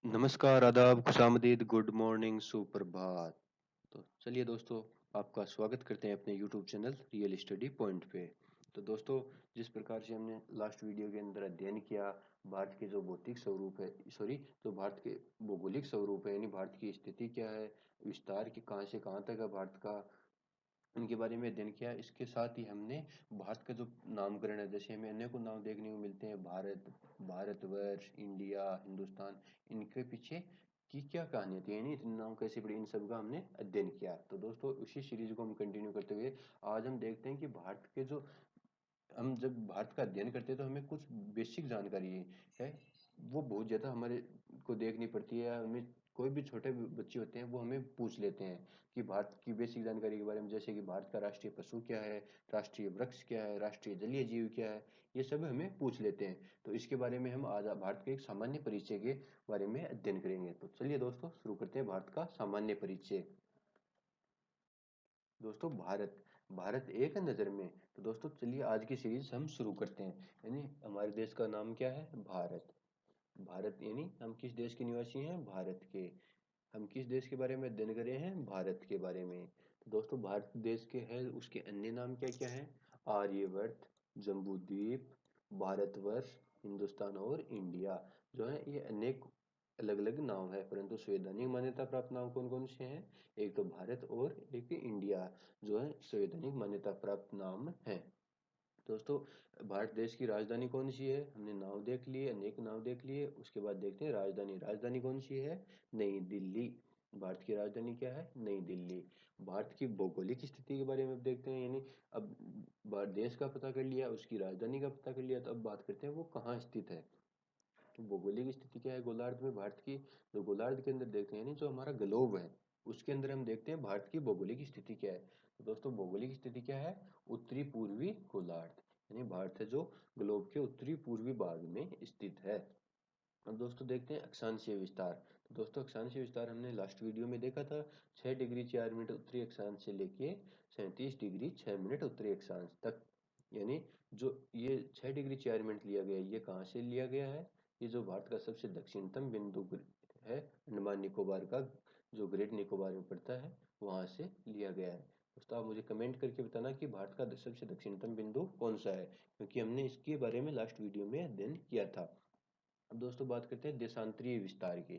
नमस्कार, आदाब, खुशामदीद, good morning, सुप्रभात। तो चलिए दोस्तों, आपका स्वागत करते हैं अपने YouTube channel real study point पे। तो दोस्तों, जिस प्रकार से हमने लास्ट वीडियो के अंदर अध्ययन किया भारत के जो भौतिक स्वरूप है, जो भारत के भौगोलिक स्वरूप है, यानी भारत की स्थिति क्या है, विस्तार की कहाँ से कहाँ तक है भारत का, इनके बारे में अध्ययन किया। इसके साथ ही हमने भारत का जो नामकरण है, जैसे हमें अनेकों नाम देखने को मिलते हैं, भारत, भारतवर्ष, इंडिया, हिंदुस्तान, इनके पीछे की क्या कहानियां थी, यानी इतने नाम कैसे पड़े, इन सब का हमने अध्ययन किया। तो दोस्तों, उसी सीरीज को हम कंटिन्यू करते हुए आज हम देखते हैं कि भारत के जो हम जब भारत का अध्ययन करते हैं तो हमें कुछ बेसिक जानकारी है वो बहुत ज़्यादा हमारे को देखनी पड़ती है। हमें कोई भी छोटे बच्चे होते हैं वो हमें पूछ लेते हैं कि भारत की बेसिक जानकारी के बारे में, जैसे कि भारत का राष्ट्रीय पशु क्या है, राष्ट्रीय वृक्ष क्या है, राष्ट्रीय जलीय जीव क्या है, ये सब हमें पूछ लेते हैं। तो इसके बारे में हम आज भारत के एक सामान्य परिचय के बारे में अध्ययन करेंगे। तो चलिए दोस्तों, शुरू करते हैं भारत का सामान्य परिचय। दोस्तों, भारत भारत एक नज़र में। तो दोस्तों, चलिए आज की सीरीज हम शुरू करते हैं। यानी हमारे देश का नाम क्या है? भारत। भारत यानी हम किस देश के निवासी हैं? भारत के। हम किस देश के बारे में अध्ययन कर रहे हैं? भारत के बारे में। तो दोस्तों, भारत देश के है उसके अन्य नाम क्या क्या है? आर्यवर्त, जम्बूद्वीप, भारतवर्ष, हिंदुस्तान और इंडिया, जो है ये अनेक अलग अलग नाम है, परंतु संवैधानिक मान्यता प्राप्त नाम कौन कौन से हैं? एक तो भारत और एक इंडिया, जो है संवैधानिक मान्यता प्राप्त नाम है। दोस्तों, भारत देश की राजधानी कौन सी है? हमने नाव देख लिए, अनेक नाव देख लिए। उसके बाद देखते हैं राजधानी। राजधानी कौन सी है? नई दिल्ली। भारत की राजधानी क्या है? नई दिल्ली। भारत की भौगोलिक स्थिति के बारे में अब देखते हैं। यानी अब भारत देश का पता कर लिया, उसकी राजधानी का पता कर लिया, तो अब बात करते हैं वो कहाँ स्थित है। तो भौगोलिक स्थिति क्या है गोलार्ध में भारत की? जो गोलार्ध के अंदर देखते हैं, यानी जो हमारा ग्लोब है, उसके अंदर हम देखते हैं भारत की भौगोलिक स्थिति क्या है। तो दोस्तों, भौगोलिक स्थिति क्या है? उत्तरी पूर्वी गोलार्ध, यानी भारत है जो ग्लोब के उत्तरी पूर्वी भाग में स्थित है। अब दोस्तों देखते हैं अक्षांशीय विस्तार। तो दोस्तों, अक्षांशीय विस्तार हमने लास्ट वीडियो में देखा था। 6 डिग्री 4 मिनट उत्तरी अक्षांश से लेके 37 डिग्री 6 मिनट उत्तरी अक्षांश तक। यानी जो ये 6 डिग्री 4 मिनट लिया गया है, ये कहाँ से लिया गया है? ये जो भारत का सबसे दक्षिणतम बिंदु है, अंडमान निकोबार का, जो ग्रेट निकोबार में पड़ता है, वहां से लिया गया है। दोस्तों, आप मुझे कमेंट करके बताना कि भारत का सबसे दक्षिणतम बिंदु कौन सा है, क्योंकि हमने इसके बारे में लास्ट वीडियो में अध्ययन किया था। अब दोस्तों, बात करते हैं देशांतरीय विस्तार की।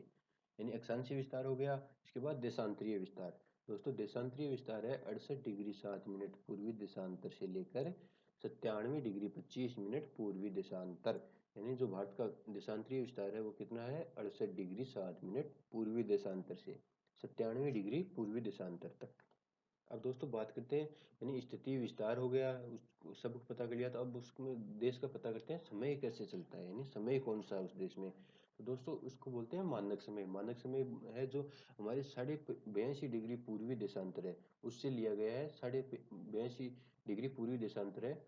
यानी अक्षांशीय विस्तार हो गया, इसके बाद देशांतरीय विस्तार। दोस्तों, देशांतरीय विस्तार है 68 डिग्री 7 मिनट पूर्वी देशांतर से लेकर 97 डिग्री 25 मिनट पूर्वी देशांतर। यानी जो भारत का देशांतरीय विस्तार है वो कितना है? 68 डिग्री 7 मिनट पूर्वी देशांतर से 97 डिग्री पूर्वी देशांतर तक। अब दोस्तों, बात करते हैं, यानी स्थिति विस्तार हो गया, उस सब पता कर लिया, तो अब उसमें देश का पता करते हैं समय कैसे चलता है, यानी समय कौन सा है उस देश में। तो दोस्तों, उसको बोलते हैं मानक समय। मानक समय है जो हमारे 82 डिग्री पूर्वी देशांतर है, उससे लिया गया है। 82 डिग्री पूर्वी देशांतर है,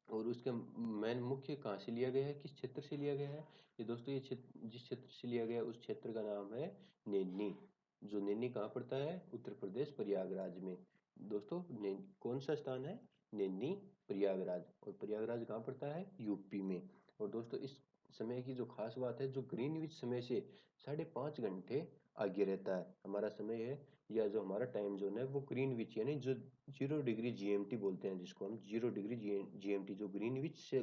और उसका मेन मुख्य कहाँ से लिया गया है, किस क्षेत्र से लिया गया है? ये दोस्तों, ये क्षेत्र जिस क्षेत्र से लिया गया है उस क्षेत्र का नाम है नैनी। जो नैनी कहाँ पड़ता है? उत्तर प्रदेश प्रयागराज में। दोस्तों, कौन सा स्थान है? नैनी प्रयागराज। और प्रयागराज कहाँ पड़ता है? यूपी में। और दोस्तों, इस समय की जो खास बात है, जो ग्रीनविच समय से 5.5 घंटे आगे रहता है हमारा समय है, या जो हमारा टाइम जोन है वो ग्रीनविच, यानी जो 0 डिग्री GMT बोलते हैं, जिसको हम 0 डिग्री GMT, जो ग्रीनविच से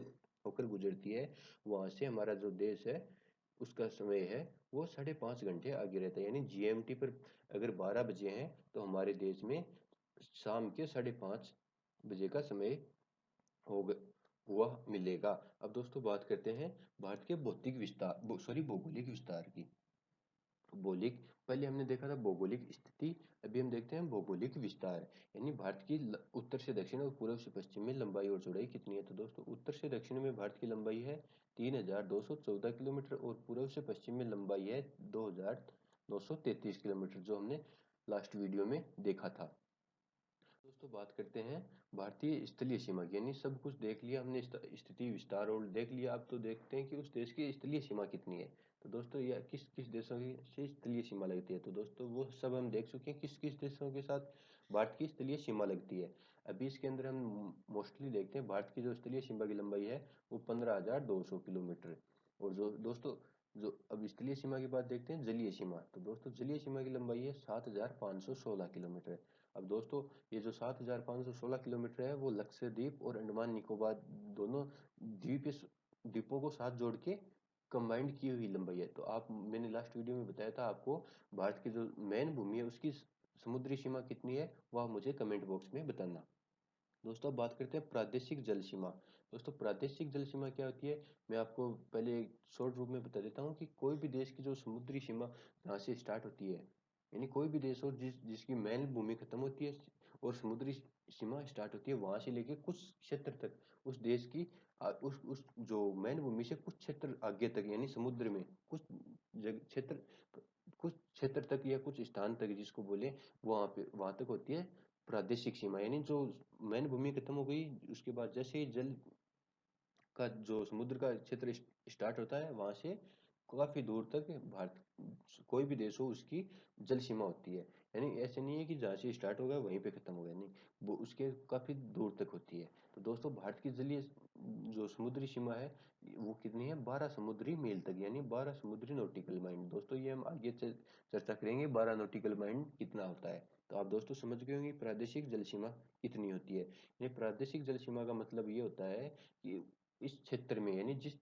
होकर गुजरती है, वहां से हमारा जो देश है उसका समय है वो 5.5 घंटे आगे रहता है। यानी GMT पर अगर 12 बजे हैं तो हमारे देश में शाम के 5:30 बजे का समय होगा, हुआ मिलेगा। अब दोस्तों, बात करते हैं भारत के भौतिक विस्तार, सॉरी, भौगोलिक विस्तार की। भौगोलिक, पहले हमने देखा था भौगोलिक स्थिति, अभी हम देखते हैं भौगोलिक विस्तार। यानी भारत की उत्तर से दक्षिण और पूर्व से पश्चिम में लंबाई और चौड़ाई कितनी है? तो दोस्तों, उत्तर से दक्षिण में भारत की लंबाई है 3214 किलोमीटर, और पूर्व से पश्चिम में लंबाई है 2933 किलोमीटर, जो हमने लास्ट वीडियो में देखा था। दोस्तों, बात करते हैं भारतीय स्थलीय सीमा की। यानी सब कुछ देख लिया हमने, स्थिति विस्तार और देख लिया, अब तो देखते हैं कि उस देश की स्थलीय सीमा कितनी है। तो दोस्तों, यह किस किस देशों की से स्थलीय सीमा लगती है? तो दोस्तों, वो सब हम देख चुके हैं किस किस देशों के साथ भारत की स्थलीय सीमा लगती है। अभी इसके अंदर हम मोस्टली देखते हैं भारत की जो स्थलीय सीमा की लंबाई है वो 15,200 किलोमीटर। और जो दोस्तों, जो अब स्थलीय सीमा की बात देखते हैं, जलीय सीमा। तो दोस्तों जलीय सीमा की लंबाई है 7516 किलोमीटर। अब दोस्तों ये जो 7516 किलोमीटर है वो लक्षद्वीप और अंडमान निकोबार दोनों द्वीपों को साथ जोड़ के कंबाइंड की हुई लंबाई है। तो आप, मैंने लास्ट वीडियो में बताया था आपको, भारत की जो मेन भूमि है उसकी समुद्री सीमा कितनी है वह मुझे कमेंट बॉक्स में बताना। दोस्तों अब बात करते हैं प्रादेशिक जल सीमा। दोस्तों प्रादेशिक जल सीमा क्या होती है, मैं आपको पहले एक शॉर्ट रूप में बता देता हूँ कि कोई भी देश की जो समुद्री सीमा जहाँ से स्टार्ट होती है, यानी कोई भी देश हो जिसकी मैन भूमि खत्म होती है और समुद्री सीमा स्टार्ट होती है, वहां से लेके कुछ क्षेत्र तक उस देश की उस जो मैन भूमि से कुछ क्षेत्र आगे तक, यानी समुद्र में कुछ क्षेत्र, कुछ क्षेत्र तक या कुछ स्थान तक जिसको बोले, वहां तक होती है प्रादेशिक सीमा। यानी जो मैन भूमि खत्म हो गई, उसके बाद जैसे ही जल का जो समुद्र का क्षेत्र स्टार्ट होता है, वहां से काफी दूर तक भारत, कोई भी देश हो उसकी जल सीमा होती है। यानी ऐसे नहीं है कि जहाँ से स्टार्ट हो गया वहीं पे खत्म हो गया, नहीं, वो उसके काफी दूर तक होती है। तो दोस्तों भारत की जलीय जो समुद्री सीमा है वो कितनी है, 12 समुद्री मील तक, यानी 12 समुद्री नॉटिकल माइल। दोस्तों ये हम आगे चर्चा करेंगे 12 नॉटिकल माइल कितना होता है। तो आप दोस्तों समझ गए होंगे प्रादेशिक जल सीमा कितनी होती है। ये प्रादेशिक जल सीमा का मतलब ये होता है कि इस क्षेत्र में, यानी जिस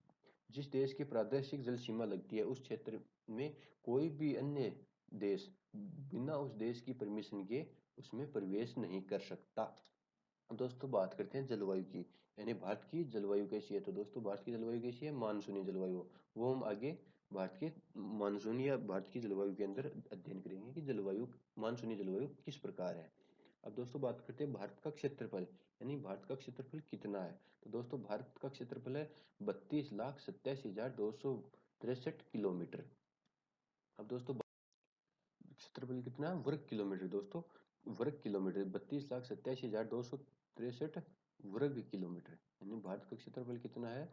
जिस देश की प्रादेशिक जल सीमा लगती है उस क्षेत्र में कोई भी अन्य देश बिना उस देश की परमिशन के उसमें प्रवेश नहीं कर सकता। अब दोस्तों बात करते हैं जलवायु की, यानी भारत की जलवायु कैसी है। तो दोस्तों भारत की जलवायु कैसी है, मानसूनी जलवायु। वो हम आगे भारत के मानसूनी या भारत की जलवायु के अंदर अध्ययन करेंगे कि जलवायु, मानसूनी जलवायु किस प्रकार है। अब दोस्तों बात करते हैं भारत का क्षेत्रफल, यानी भारत का क्षेत्रफल कितना है। तो दोस्तों भारत का क्षेत्रफल है 32,87,263 किलोमीटर। अब दोस्तों क्षेत्रफल कितना है, वर्ग किलोमीटर। दोस्तों वर्ग किलोमीटर 32,87,263 वर्ग किलोमीटर, यानी भारत का क्षेत्रफल कितना है,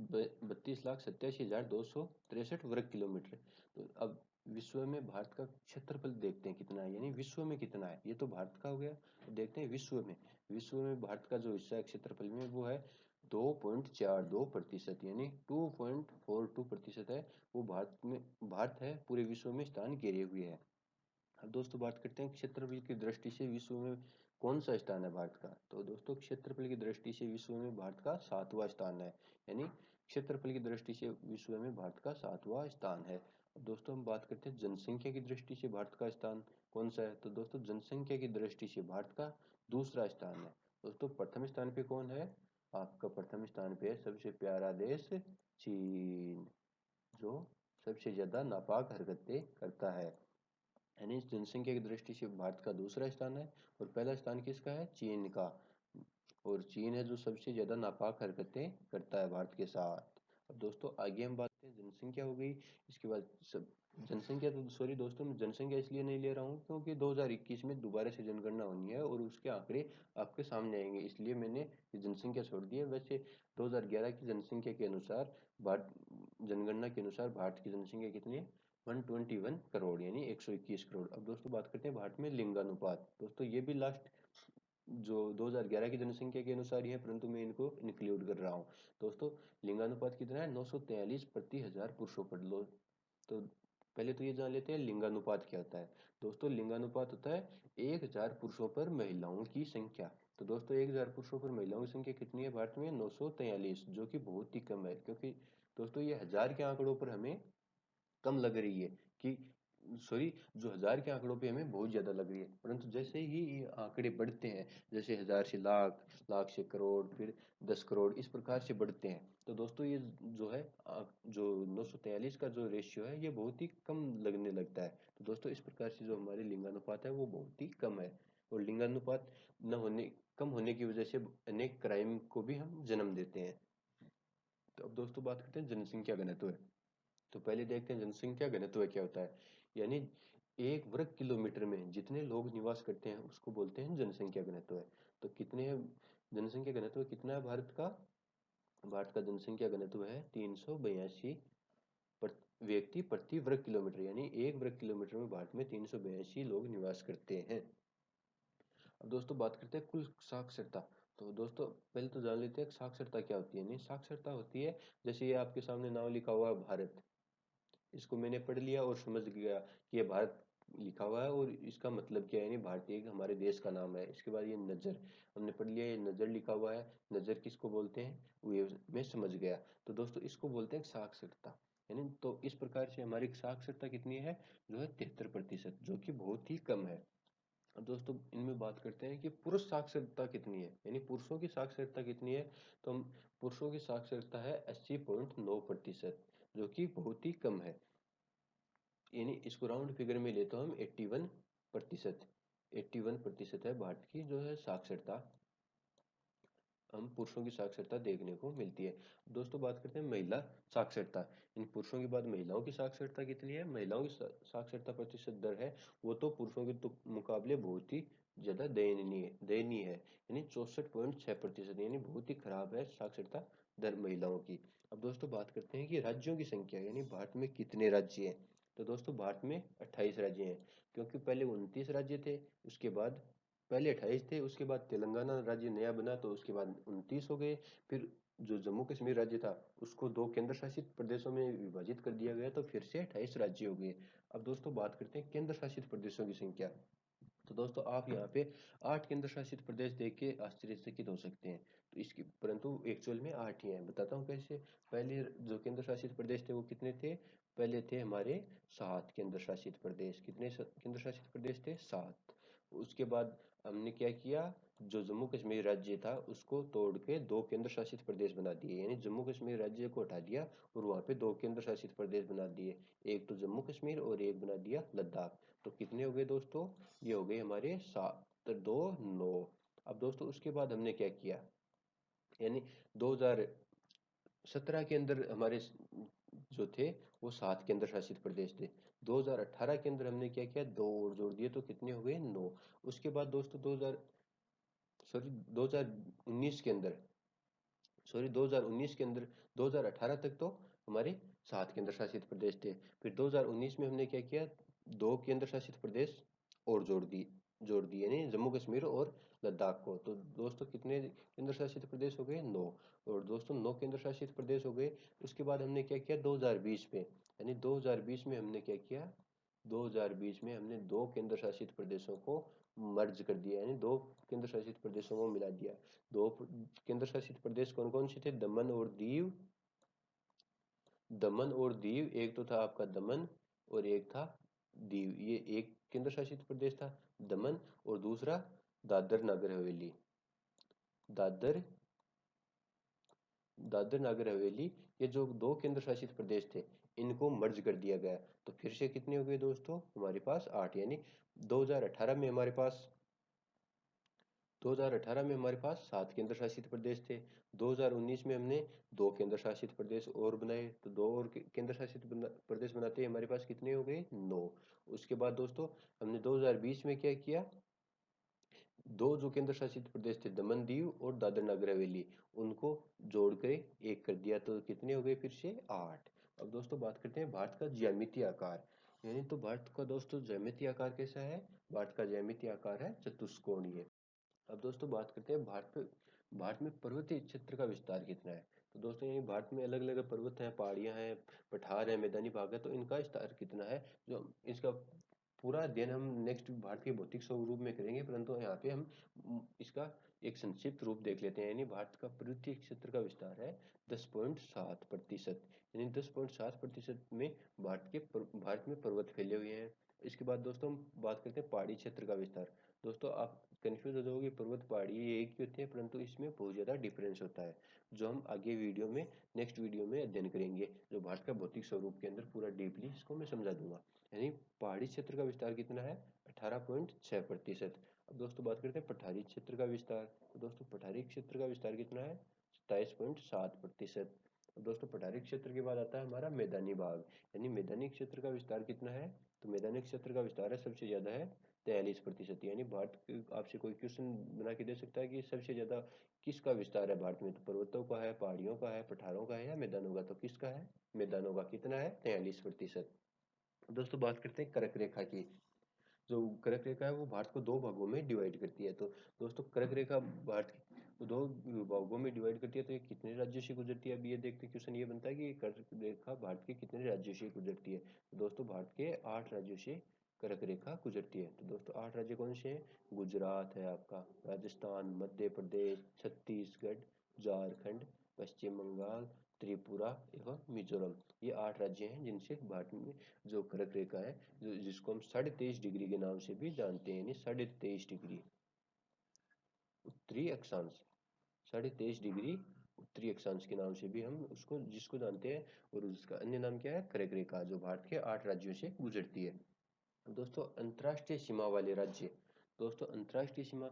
32,87,263 वर्ग किलोमीटर। तो अब विश्व में भारत का क्षेत्रफल देखते हैं कितना है, यानी विश्व में कितना है। ये तो भारत का हो गया, तो देखते हैं विश्व में। विश्व में भारत का जो हिस्सा है क्षेत्रफल में वो है 2.42%, यानी 2.42% है। वो भारत है पूरे विश्व में स्थान घेरे हुए है। अब दोस्तों बात करते हैं क्षेत्रफल की दृष्टि से विश्व में कौन सा स्थान है भारत का। तो दोस्तों क्षेत्रफल की दृष्टि से विश्व में भारत का 7वां स्थान है, यानी क्षेत्रफल की दृष्टि से विश्व में भारत का 7वां स्थान है। अब दोस्तों हम बात करते हैं जनसंख्या की दृष्टि से भारत का स्थान कौन सा है। तो दोस्तों जनसंख्या की दृष्टि से भारत का दूसरा स्थान है। दोस्तों प्रथम स्थान पे कौन है, आपका प्रथम स्थान पे है सबसे प्यारा देश चीन, जो सबसे ज्यादा नापाक हरकतें करता है। यानी जनसंख्या की दृष्टि से भारत का दूसरा स्थान है और पहला स्थान किसका है, चीन का। और चीन है जो सबसे ज्यादा नापाक हरकतें करता है भारत के साथ। अब दोस्तों आगे हम बात करें, जनसंख्या हो गई, इसके बाद सब जनसंख्या, तो सॉरी दोस्तों मैं जनसंख्या इसलिए नहीं ले रहा हूँ क्योंकि 2021 में दोबारा से जनगणना होनी है और उसके आंकड़े आपके सामने आएंगे, इसलिए मैंने ये जनसंख्या छोड़ दी है। वैसे 2011 की जनसंख्या के अनुसार, भारत जनगणना के अनुसार भारत की जनसंख्या कितनी है, 121 करोड़, यानी 121 करोड़। अब दोस्तों बात करते हैं भारत में लिंगानुपात। दोस्तों ये भी लास्ट जो 2011 की जनसंख्या के अनुसार ही है, परंतु मैं इनको इंक्लूड कर रहा हूँ। दोस्तों लिंगानुपात कितना है, 943 प्रति हजार पुरुषों पर लो। तो पहले तो ये जान लेते हैं लिंगानुपात क्या होता है। दोस्तों लिंगानुपात होता है 1000 पुरुषों पर महिलाओं की संख्या। तो दोस्तों 1000 पुरुषों पर महिलाओं की संख्या कितनी है भारत में, 943, जो कि बहुत ही कम है। क्योंकि दोस्तों ये हजार के आंकड़ों पर हमें कम लग रही है कि, सॉरी, जो हजार के आंकड़ों पे हमें बहुत ज्यादा लग रही है, परंतु जैसे ही ये आंकड़े बढ़ते हैं, जैसे हजार से लाख, लाख से करोड़, फिर 10 करोड़, इस प्रकार से बढ़ते हैं, तो दोस्तों ये जो है जो 943 का जो रेशियो है ये बहुत ही कम लगने लगता है। तो दोस्तों इस प्रकार से जो हमारे लिंगानुपात है वो बहुत ही कम है। और लिंगानुपात न होने कम होने की वजह से अनेक क्राइम को भी हम जन्म देते हैं। तो अब दोस्तों बात करते हैं जनसंख्या घनत्व। तो पहले देखते हैं जनसंख्या घनत्व क्या होता है, यानी एक वर्ग किलोमीटर में जितने लोग निवास करते हैं उसको बोलते हैं जनसंख्या घनत्व है। तो कितने जनसंख्या घनत्व कितना है भारत का, भारत का जनसंख्या घनत्व है 382 व्यक्ति प्रति वर्ग किलोमीटर, यानी एक वर्ग किलोमीटर में भारत में 382 लोग निवास करते हैं। अब दोस्तों बात करते हैं कुल साक्षरता। तो दोस्तों पहले तो जान लेते हैं साक्षरता क्या होती है। नहीं, साक्षरता होती है, जैसे ये आपके सामने नाम लिखा हुआ है भारत, इसको मैंने पढ़ लिया और समझ गया कि ये भारत लिखा हुआ है और इसका मतलब क्या है, यानी भारतीय एक हमारे देश का नाम है। इसके बाद ये नज़र हमने पढ़ लिया, ये नज़र लिखा हुआ है, नज़र किसको बोलते हैं वो ये मैं समझ गया। तो दोस्तों इसको बोलते हैं साक्षरता, यानी तो इस प्रकार से हमारी साक्षरता कितनी है, जो है 73%, जो कि बहुत ही कम है। अब दोस्तों इनमें बात करते हैं कि पुरुष साक्षरता कितनी है, यानी पुरुषों की साक्षरता कितनी है। तो हम पुरुषों की साक्षरता है 80.9%, जो कि बहुत ही कम है। यानी इसको राउंड फिगर में ले तो हम 81%, 81% है भारत की जो है साक्षरता, हम पुरुषों की साक्षरता देखने को मिलती है। दोस्तों बात करते हैं महिला साक्षरता। इन पुरुषों के बाद महिलाओं की साक्षरता कितनी है, महिलाओं की साक्षरता प्रतिशत दर है वो तो पुरुषों के तो मुकाबले बहुत ही ज्यादा दयनीय है, यानी 64.6%, यानी बहुत ही खराब है साक्षरता दर महिलाओं की। अब दोस्तों बात करते हैं कि राज्यों की संख्या, यानी भारत में कितने राज्य हैं। तो दोस्तों भारत में 28 राज्य हैं, क्योंकि पहले 29 राज्य थे, उसके बाद पहले 28 थे, उसके बाद तेलंगाना राज्य नया बना तो उसके बाद 29 हो गए। फिर जो जम्मू कश्मीर राज्य था उसको दो केंद्र शासित प्रदेशों में विभाजित कर दिया गया, तो फिर से 28 राज्य हो गए। अब दोस्तों बात करते हैं केंद्र शासित प्रदेशों की संख्या। तो दोस्तों आप यहाँ पे 8 केंद्र शासित प्रदेश देख के आश्चर्यचकित हो सकते हैं, तो इसकी परंतु एक्चुअल में 8 ही हैं। बताता हूँ कैसे। पहले जो केंद्र शासित प्रदेश थे वो कितने थे, पहले थे हमारे 7 केंद्र शासित प्रदेश। कितने केंद्र शासित प्रदेश थे, 7। उसके बाद हमने क्या किया, जो जम्मू कश्मीर राज्य था उसको तोड़ के दो केंद्र शासित प्रदेश बना दिए, यानी जम्मू कश्मीर राज्य को हटा दिया और वहाँ पे दो केंद्र शासित प्रदेश बना दिए, एक तो जम्मू कश्मीर और एक बना दिया लद्दाख। तो कितने हो गए दोस्तों, ये हो गए हमारे 7 2 9। अब दोस्तों उसके बाद हमने क्या किया, यानी 2017 के अंदर हमारे जो थे वो 7 केंद्र शासित प्रदेश थे। 2018 के अंदर हमने क्या किया, दो और जोड़ दिए तो कितने हो गए, 9। उसके बाद दोस्तों 2019 के अंदर, 2019 के अंदर 2018 तक तो हमारे 7 केंद्र शासित प्रदेश थे। फिर 2019 में हमने क्या किया, दो केंद्र शासित प्रदेश और जोड़ दिए, यानी जम्मू कश्मीर और लद्दाख को। तो दोस्तों कितने केंद्र शासित प्रदेश हो गए, 9। और दोस्तों 9 केंद्र शासित प्रदेश हो गए। उसके बाद हमने क्या किया 2020 में, यानी 2020 में हमने क्या किया, 2020 में हमने दो केंद्र शासित प्रदेशों को मर्ज कर दिया, यानी दो केंद्र शासित प्रदेशों को मिला दिया। दो केंद्र शासित प्रदेश कौन कौन से थे, दमन और दीव। दमन और दीव, एक तो था आपका दमन और एक था दीव, ये एक केंद्र शासित प्रदेश था दमन, और दूसरा दादर नगर हवेली। दादर दादर नगर हवेली, ये जो दो केंद्र शासित प्रदेश थे इनको मर्ज कर दिया गया। तो फिर से कितने हो गए दोस्तों, हमारे पास 8, यानी 2018 में हमारे पास 2018 में हमारे पास 7 केंद्र शासित प्रदेश थे। 2019 में हमने दो केंद्र शासित प्रदेश और बनाए, तो दो और केंद्र शासित प्रदेश बनाते हमारे पास कितने हो गए, 9। उसके बाद दोस्तों हमने 2020 में क्या किया, दो जो केंद्र शासित प्रदेश थे दमन दीव और दादर नगर हवेली, उनको जोड़ कर एक कर दिया, तो कितने हो गए फिर से, 8। अब दोस्तों बात करते हैं भारत का ज्यामितीय आकार, यानी तो भारत का दोस्तों ज्यामितीय आकार कैसा है, भारत का ज्यामितीय आकार है चतुष्कोणीय। अब दोस्तों बात करते हैं भारत में पर्वतीय क्षेत्र का विस्तार कितना है। तो दोस्तों ये भारत में अलग अलग पर्वत हैं, पहाड़ियां हैं, पठार है, मैदानी भाग है, तो इनका विस्तार कितना है, जो इसका पूरा अध्ययन हम नेक्स्ट भारत के भौतिक स्वरूप में करेंगे, परंतु यहाँ पे हम इसका एक संक्षिप्त रूप देख लेते हैं। यानी भारत का पर्वतीय क्षेत्र का विस्तार है 10.7%, यानी 10.7% में भारत में पर्वत फैले हुए हैं। इसके बाद दोस्तों हम बात करते हैं पहाड़ी क्षेत्र का विस्तार। दोस्तों आप कंफ्यूज हो जाओगे, पर्वत पहाड़ी ये एक ही होते हैं, परंतु इसमें बहुत ज़्यादा डिफरेंस होता है, जो हम आगे वीडियो में नेक्स्ट वीडियो में अध्ययन करेंगे, जो भारत का भौतिक स्वरूप के अंदर पूरा डीपली इसको मैं समझा दूंगा। यानी पहाड़ी क्षेत्र का विस्तार कितना है, 18.6%। अब दोस्तों बात करते हैं पठारी क्षेत्र का विस्तार। तो दोस्तों पठारी क्षेत्र का विस्तार कितना है, 27.7%। अब दोस्तों पठारी क्षेत्र के बाद आता है हमारा मैदानी भाग, यानी मैदानी क्षेत्र का विस्तार कितना है, तो मैदानी क्षेत्र का विस्तार है सबसे ज्यादा है 43%। यानी भारत आपसे कोई क्वेश्चन बना के दे सकता है कि सबसे ज्यादा किसका विस्तार है भारत में, तो पर्वतों का है, पहाड़ियों का है, पठारों का है या मैदानों का, तो किसका है, मैदानों का। कितना है, 43%। दोस्तों बात करते हैं कर्क रेखा की। जो कर्क रेखा है वो भारत को दो भागों में डिवाइड करती है। तो दोस्तों कर्क रेखा भारत दो भागों में डिवाइड करती है तो ये कितने राज्यों से गुजरती है? अब ये देखते हैं, क्वेश्चन ये बनता है कि कर्क रेखा भारत के कितने राज्यों से गुजरती है? तो दोस्तों भारत के 8 राज्यों से कर्क रेखा गुजरती है। तो दोस्तों 8 राज्य कौन से हैं? गुजरात है आपका, राजस्थान, मध्य प्रदेश, छत्तीसगढ़, झारखंड, पश्चिम बंगाल, त्रिपुरा एवं मिजोरम। ये 8 राज्य हैं जिनसे भारत में जो कर्क रेखा है, जो जिसको हम 23.5 डिग्री के नाम से भी जानते हैं, यानी 23.5 डिग्री उत्तरी अक्षांश, 23.5 डिग्री उत्तरी अक्षांश के नाम से भी हम उसको जिसको जानते हैं। और उसका अन्य नाम क्या है? कर्क रेखा, जो भारत के 8 राज्यों से गुजरती है। दोस्तों अंतर्राष्ट्रीय सीमा वाले राज्य, दोस्तों अंतर्राष्ट्रीय सीमा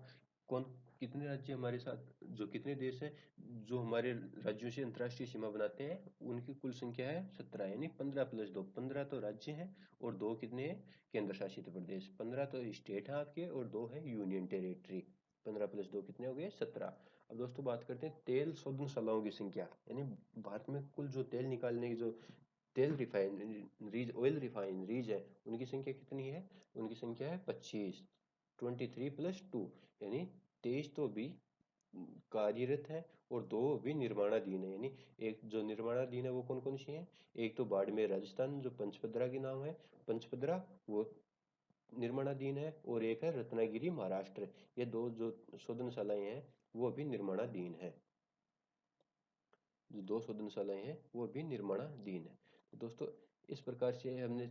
कौन, कितने राज्य हमारे साथ, जो कितने देश हैं जो हमारे राज्यों से अंतर्राष्ट्रीय सीमा बनाते हैं, उनकी कुल संख्या है 17, यानी 15+2, 15 तो राज्य हैं और 2 कितने हैं? केंद्र शासित प्रदेश। 15 तो स्टेट है आपके और 2 है यूनियन टेरिटरी। 15+2 कितने हो गए? 17। अब दोस्तों बात करते हैं तेल शोधनशालाओं की संख्या, यानी भारत में कुल जो तेल निकालने की जो तेल रिफाइनरीज, ऑयल रिफाइनरीज है, उनकी संख्या कितनी है? उनकी संख्या है 25, 23+2, यानी 23 तो अभी कार्यरत है और 2 अभी निर्माणाधीन है। यानी एक जो निर्माणाधीन है वो कौन कौन सी है? एक तो बाड़मेर राजस्थान, जो पंचपदरा के नाम है, पंचपदरा, वो निर्माणाधीन है, और एक है रत्नागिरी महाराष्ट्र। ये दो जो शोधनशालाएं हैं वो अभी निर्माणाधीन है। जो 2 शोधनशालाएं हैं वो अभी निर्माणाधीन है। तो दोस्तों इस प्रकार से हमने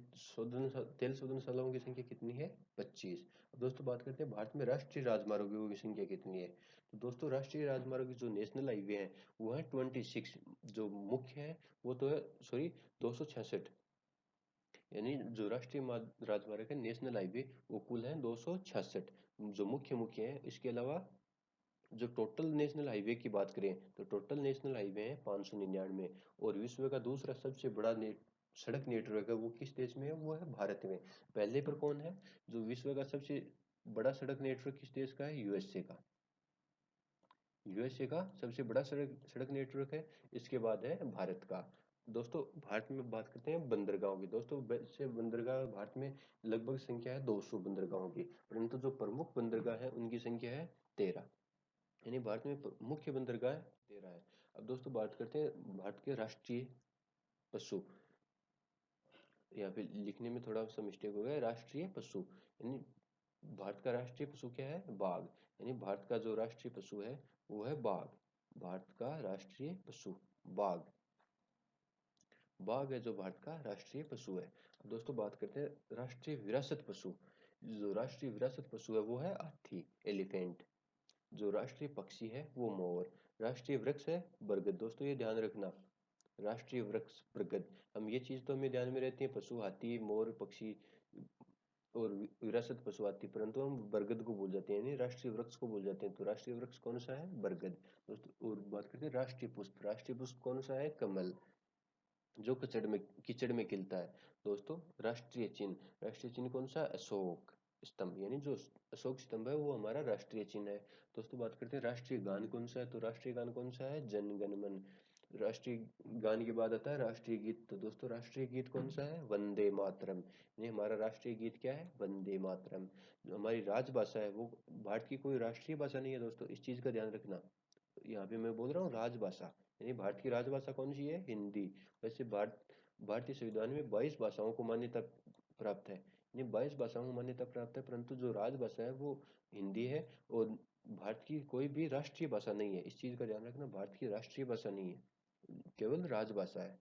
तेल शोधनशालाओं की संख्या कितनी है? 25। अब दोस्तों बात करते हैं भारत में राष्ट्रीय राजमार्गों की संख्या कितनी है? तो दोस्तों राष्ट्रीय राजमार्ग जो नेशनल हाईवे हैं वो है 26, जो मुख्य है वो तो है, सॉरी, 266, यानी जो राष्ट्रीय राजमार्ग है नेशनल हाईवे वो कुल है 266, जो मुख्य मुख्य है। इसके अलावा जो टोटल नेशनल हाईवे की बात करें तो टोटल नेशनल हाईवे है 599, और विश्व का दूसरा सबसे बड़ा सड़क नेटवर्क है वो किस देश में है? वो है भारत में। पहले पर कौन है? जो विश्व का सबसे बड़ा सड़क नेटवर्क किस देश का है? यूएसए का। यूएसए का सबसे बड़ा सड़क सड़क नेटवर्क है। इसके बाद है भारत का। दोस्तों भारत में बात करते हैं बंदरगाहों की। दोस्तों वैसे बंदरगाह भारत में लगभग संख्या है 200 बंदरगाहों की, परंतु जो प्रमुख बंदरगाह है उनकी संख्या है 13, यानी भारत में मुख्य बंदरगाह 13 है। अब दोस्तों बात करते हैं भारत के राष्ट्रीय पशु, यहाँ पे लिखने में थोड़ा सा मिस्टेक हो गया, राष्ट्रीय पशु, यानी भारत का राष्ट्रीय पशु क्या है? बाघ। यानी भारत का जो राष्ट्रीय पशु है वो है बाघ। भारत का राष्ट्रीय पशु बाघ, बाघ है जो भारत का राष्ट्रीय पशु है। दोस्तों बात करते हैं राष्ट्रीय विरासत पशु। जो राष्ट्रीय विरासत पशु है वो है हाथी, एलिफेंट। जो राष्ट्रीय पक्षी है वो मोर। राष्ट्रीय वृक्ष है बरगद। दोस्तों ये ध्यान रखना, राष्ट्रीय वृक्ष बरगद, हम ये चीज तो हमें ध्यान में रहती है, पशु हाथी, मोर, पक्षी और विरासत पशु हाथी, परंतु हम बरगद को भूल जाते हैं, यानी राष्ट्रीय वृक्ष को भूल जाते हैं। तो राष्ट्रीय वृक्ष कौन सा है? बरगद। दोस्तों और बात करते हैं राष्ट्रीय पुष्प। राष्ट्रीय पुष्प कौन सा है? कमल, जो कीचड़ में खिलता है। दोस्तों राष्ट्रीय चिन्ह, राष्ट्रीय चिन्ह कौन सा है? अशोक स्तंभ, यानी जो अशोक स्तंभ है वो हमारा राष्ट्रीय चिन्ह है। दोस्तों बात करते हैं राष्ट्रीय गान कौन सा है? तो राष्ट्रीय गान कौन सा है? जन गण मन। राष्ट्रीय गान के बाद आता है राष्ट्रीय गीत। तो दोस्तों राष्ट्रीय गीत कौन सा है? वंदे मातरम। यानी हमारा राष्ट्रीय गीत क्या है? वंदे मातरम। जो हमारी राजभाषा है वो भारत की कोई राष्ट्रीय भाषा नहीं है दोस्तों, इस चीज का ध्यान रखना। यहाँ पे मैं बोल रहा हूँ राजभाषा, यानी भारत की राजभाषा कौन सी है? हिंदी। वैसे भारतीय संविधान में 22 भाषाओं को मान्यता प्राप्त है, यानी 22 भाषाओं को मान्यता प्राप्त है, परंतु जो राजभाषा है वो हिंदी है, और भारत की कोई भी राष्ट्रीय भाषा नहीं है। इस चीज का ध्यान रखना, भारत की राष्ट्रीय भाषा नहीं है, केवल राजभाषा है।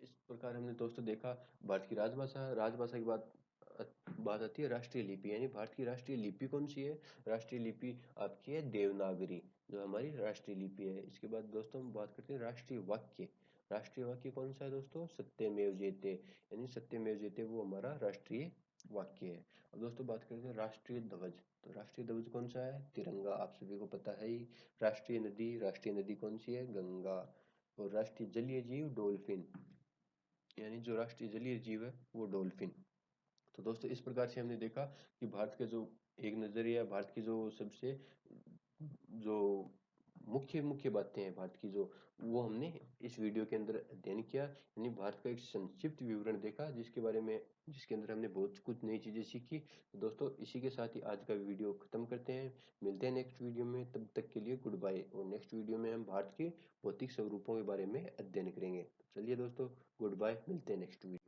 इस प्रकार हमने दोस्तों देखा भारत की राजभाषा। राजभाषा की बात आती है राष्ट्रीय लिपि, यानी भारत की राष्ट्रीय लिपि कौन सी है? राष्ट्रीय लिपि आपकी है देवनागरी, जो हमारी राष्ट्रीय लिपि है। इसके बाद दोस्तों हम बात करते हैं राष्ट्रीय वाक्य। राष्ट्रीय वाक्य कौन सा है दोस्तों? सत्यमेव जयते, यानी सत्यमेव जयते वो हमारा राष्ट्रीय वाक्य है। अब दोस्तों बात करते हैं राष्ट्रीय ध्वज। तो राष्ट्रीय ध्वज कौन सा है? तिरंगा, आप सभी को पता है ही। राष्ट्रीय नदी कौन सी है? गंगा। और राष्ट्रीय जलीय जीव डॉल्फिन, यानी जो राष्ट्रीय जलीय जीव है वो डॉल्फिन। तो दोस्तों इस प्रकार से हमने देखा कि भारत के जो एक नजरिया, भारत की जो सबसे जो मुख्य मुख्य बातें हैं भारत की जो, वो हमने इस वीडियो के अंदर अध्ययन किया, यानी भारत का एक संक्षिप्त विवरण देखा जिसके बारे में, जिसके अंदर हमने बहुत कुछ नई चीजें सीखी। तो दोस्तों इसी के साथ ही आज का वीडियो खत्म करते हैं, मिलते हैं नेक्स्ट वीडियो में, तब तक के लिए गुड बाय। और नेक्स्ट वीडियो में हम भारत के भौतिक स्वरूपों के बारे में अध्ययन करेंगे। चलिए दोस्तों, गुड बाय, मिलते हैं नेक्स्ट वीडियो।